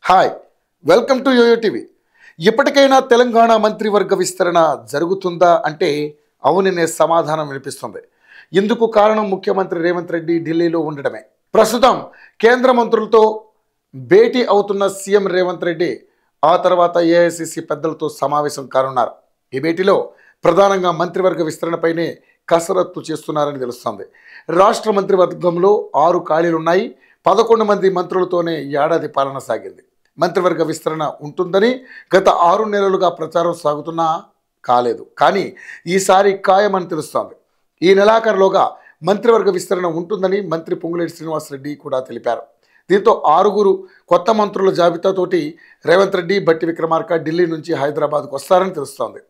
Hi welcome to YoYo TV. ఇప్పటికైనా తెలంగాణ మంత్రివర్గ విస్తరణ జరుగుతుందా అంటే అవుననే సమాధానం వినిపిస్తుంది. ఇందుకు కారణం ముఖ్యమంత్రి రేవంత్ రెడ్డి ఢిల్లీలో ఉండడమే. ప్రస్తుతం కేంద్ర మంత్రులతో భేటీ అవుతున్న సీఎం రేవంత్ రెడ్డి ఆ తర్వాత ఏఐసిసి పెద్దలతో సమావేశం కానున్నారు. ఈ భేటీలో ప్రధానంగా మంత్రివర్గ విస్తరణపైనే కసరత్తు చేస్తున్నారని తెలుస్తోంది. రాష్ట్ర మంత్రివర్గంలో 6 ఖాళీలున్నాయి. 11 మంది మంత్రులతోనే ఏడాది పాలన సాగింది. మంత్రివర్గ విస్తరణ ఉంటుందని గత 6 నెలలుగా ప్రచారం సాగుతున్నా కాలేదు. కానీ ఈసారి ఖాయమని తెలుస్తోంది. ఈ నెలాఖరులోగా మంత్రివర్గ విస్తరణ ఉంటుందని మంత్రి పొంగులేటి శ్రీనివాసరెడ్డి కూడా తెలిపారు. దీంతో 6 కొత్త మంత్రుల జాబితాతోటి రేవంత్ రెడ్డి, బట్టి విక్రమార్క ఢిల్లీ నుంచి హైదరాబాద్కు వస్తారని తెలుస్తోంది.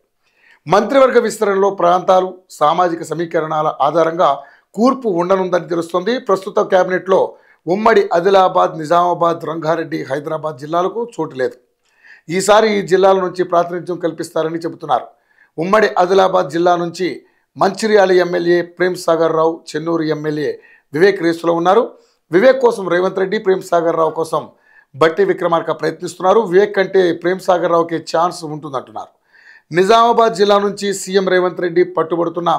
మంత్రివర్గ విస్తరణలో ప్రాంతాలు, సామాజిక సమీకరణాల ఆధారంగా కూర్పు ఉండనుందని తెలుస్తోంది. ప్రస్తుత కేబినెట్లో ఉమ్మడి ఆదిలాబాద్, నిజామాబాద్, రంగారెడ్డి, హైదరాబాద్ జిల్లాలకు చోటు లేదు. ఈసారి ఈ జిల్లాల నుంచి ప్రాతినిధ్యం కల్పిస్తారని చెబుతున్నారు. ఉమ్మడి ఆదిలాబాద్ జిల్లా నుంచి మంచిర్యాల ఎమ్మెల్యే ప్రేమ్ సాగర్ రావు, చెన్నూరు ఎమ్మెల్యే వివేక్ రేసులో ఉన్నారు. వివేక్ కోసం రేవంత్ రెడ్డి, ప్రేమ్ సాగర్ రావు కోసం బట్టి విక్రమార్క ప్రయత్నిస్తున్నారు. వివేక్ కంటే ప్రేమ్ సాగర్ రావుకే ఛాన్స్ ఉంటుందంటున్నారు. నిజామాబాద్ జిల్లా నుంచి సీఎం రేవంత్ రెడ్డి పట్టుబడుతున్న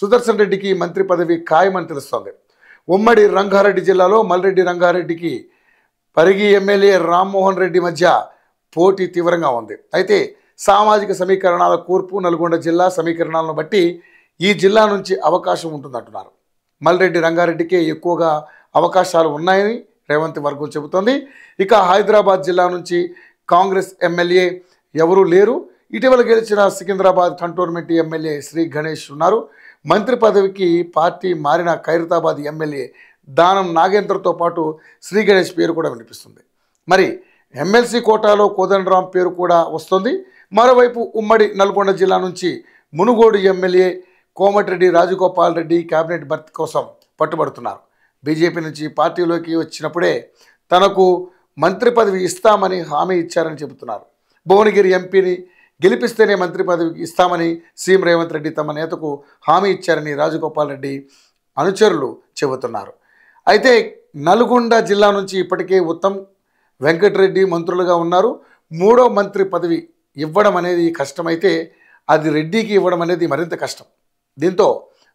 సుదర్శన్ రెడ్డికి మంత్రి పదవి ఖాయమని తెలుస్తోంది. ఉమ్మడి రంగారెడ్డి జిల్లాలో మల్రెడ్డి రంగారెడ్డికి పరిగి ఎమ్మెల్యే రామ్మోహన్ రెడ్డి మధ్య పోటీ తీవ్రంగా ఉంది. అయితే సామాజిక సమీకరణాల కూర్పు, నల్గొండ జిల్లా సమీకరణాలను బట్టి ఈ జిల్లా నుంచి అవకాశం ఉంటుందంటున్నారు. మల్రెడ్డి రంగారెడ్డికే ఎక్కువగా అవకాశాలు ఉన్నాయని రేవంత్ వర్గం చెబుతోంది. ఇక హైదరాబాద్ జిల్లా నుంచి కాంగ్రెస్ ఎమ్మెల్యే ఎవరూ లేరు. ఇటీవల గెలిచిన సికింద్రాబాద్ కంటోన్మెంట్ ఎమ్మెల్యే శ్రీ గణేష్ ఉన్నారు. మంత్రి పదవికి పార్టీ మారిన ఖైరతాబాద్ ఎమ్మెల్యే దానం నాగేంద్రతో పాటు శ్రీ గణేష్ పేరు కూడా వినిపిస్తుంది. మరి ఎమ్మెల్సీ కోటాలో కోదండరాం పేరు కూడా వస్తుంది. మరోవైపు ఉమ్మడి నల్గొండ జిల్లా నుంచి మునుగోడు ఎమ్మెల్యే కోమటిరెడ్డి రాజగోపాల్ రెడ్డి కేబినెట్ భర్తీ కోసం పట్టుబడుతున్నారు. బీజేపీ నుంచి పార్టీలోకి వచ్చినప్పుడే తనకు మంత్రి పదవి ఇస్తామని హామీ ఇచ్చారని చెబుతున్నారు. భువనగిరి ఎంపీని గెలిపిస్తేనే మంత్రి పదవికి ఇస్తామని సీఎం రేవంత్ రెడ్డి తమ నేతకు హామీ ఇచ్చారని రాజగోపాల్ రెడ్డి అనుచరులు చెబుతున్నారు. అయితే నల్గొండ జిల్లా నుంచి ఇప్పటికే ఉత్తమ్, వెంకటరెడ్డి మంత్రులుగా ఉన్నారు. 3వ మంత్రి పదవి ఇవ్వడం అనేది కష్టమైతే అది రెడ్డికి ఇవ్వడం అనేది మరింత కష్టం. దీంతో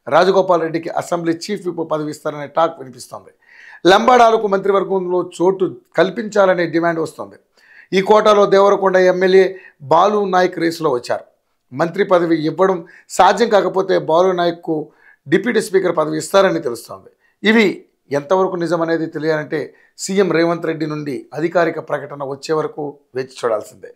రాజగోపాల్ రెడ్డికి అసెంబ్లీ చీఫ్ విప్ పదవి ఇస్తారనే టాక్ వినిపిస్తోంది. లంబాడాలకు మంత్రివర్గంలో చోటు కల్పించాలనే డిమాండ్ వస్తుంది. ఈ కోటాలో దేవరకొండ ఎమ్మెల్యే బాలు నాయక్ రేసులో వచ్చారు. మంత్రి పదవి ఇవ్వడం సాధ్యం కాకపోతే బాలు నాయక్కు డిప్యూటీ స్పీకర్ పదవి ఇస్తారని తెలుస్తోంది. ఇవి ఎంతవరకు నిజమనేది తెలియాలంటే సీఎం రేవంత్ రెడ్డి నుండి అధికారిక ప్రకటన వచ్చే వరకు వేచి చూడాల్సిందే.